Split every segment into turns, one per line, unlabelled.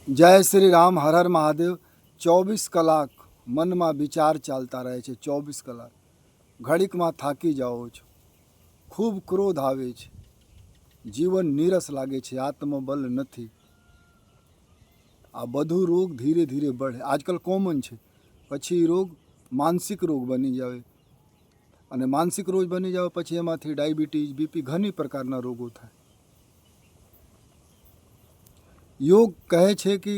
जय श्री राम, हर हर महादेव। 24 કલાક મનમાં વિચાર ચાલતા રહે છે। 24 કલાક ઘડીકમાં થાકી જાઓ છો, ખૂબ ક્રોધ આવે છે, જીવન નીરસ લાગે છે, આત્મબલ નથી। આ બધું રોગ ધીરે ધીરે बढ़ે। આજકાલ કોમન છે, પછી રોગ માનસિક રોગ બની જાવે, અને માનસિક રોગ બની જાવે પછી એમાંથી ડાયાબિટીસ, બીપી ઘણી પ્રકારના રોગો થાય। योग કહે છે કે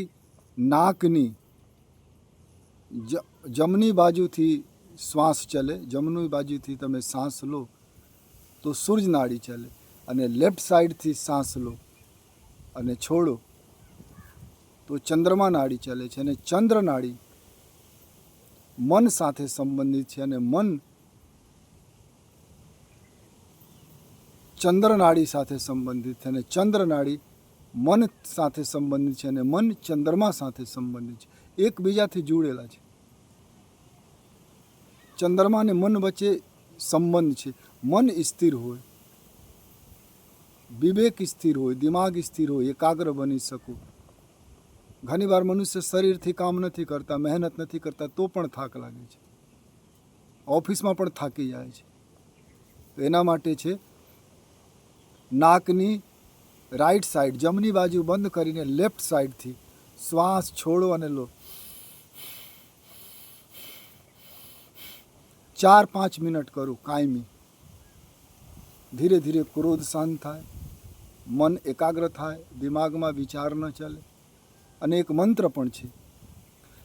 નાકની જમણી બાજુથી શ્વાસ ચલે, જમણી બાજુથી તમે શ્વાસ લો તો સૂર્ય નાડી ચલે, અને લેફ્ટ સાઈડથી શ્વાસ લો અને છોડો તો ચંદ્રમા નાડી ચલે છે। અને ચંદ્ર નાડી મન સાથે સંબંધિત છે, અને મન ચંદ્ર નાડી સાથે સંબંધિત છે, અને ચંદ્ર નાડી મન સાથે સંબંધિત છે, અને મન ચંદ્રમા સાથે સંબંધિત છે, એકબીજાથી જોડેલા છે। ચંદ્રમા અને મન વચ્ચે સંબંધ છે। મન સ્થિર હોય, વિવેક સ્થિર હોય, દિમાગ સ્થિર હોય, એકાગ્ર બની શકો। ઘણી વાર મનુષ્ય શરીરથી કામ નથી કરતા, મહેનત નથી કરતા તો પણ થાક લાગે છે, ઓફિસમાં પણ થાકી જાય છે। તો એના માટે છે નાકની રાઈટ સાઈડ જમણી બાજુ બંધ કરીને લેફ્ટ સાઈડથી શ્વાસ છોડો અને લો। 4-5 મિનિટ કરો કાયમી। ધીરે ધીરે ક્રોધ શાંત થાય, મન એકાગ્ર થાય, દિમાગમાં વિચાર ન ચાલે। અને એક મંત્ર પણ છે,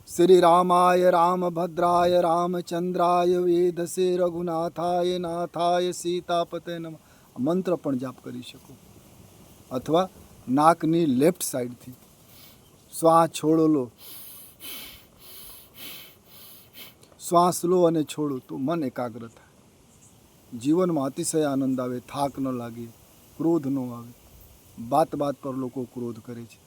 શ્રી રામાય રામભદ્રાય રામચંદ્રાય વેધસે રઘુનાથાય નાથાય સીતાપતે નમઃ। મંત્ર પણ જાપ કરી શકો, અથવા નાકની લેફ્ટ સાઈડથી શ્વાસ છોડો લો, શ્વાસ લો અને છોડો તો મન એકાગ્ર થાય, જીવનમાં અતિશય આનંદ આવે, થાક ન લાગે, ક્રોધ ન આવે। બાત બાત પર લોકો ક્રોધ કરે છે।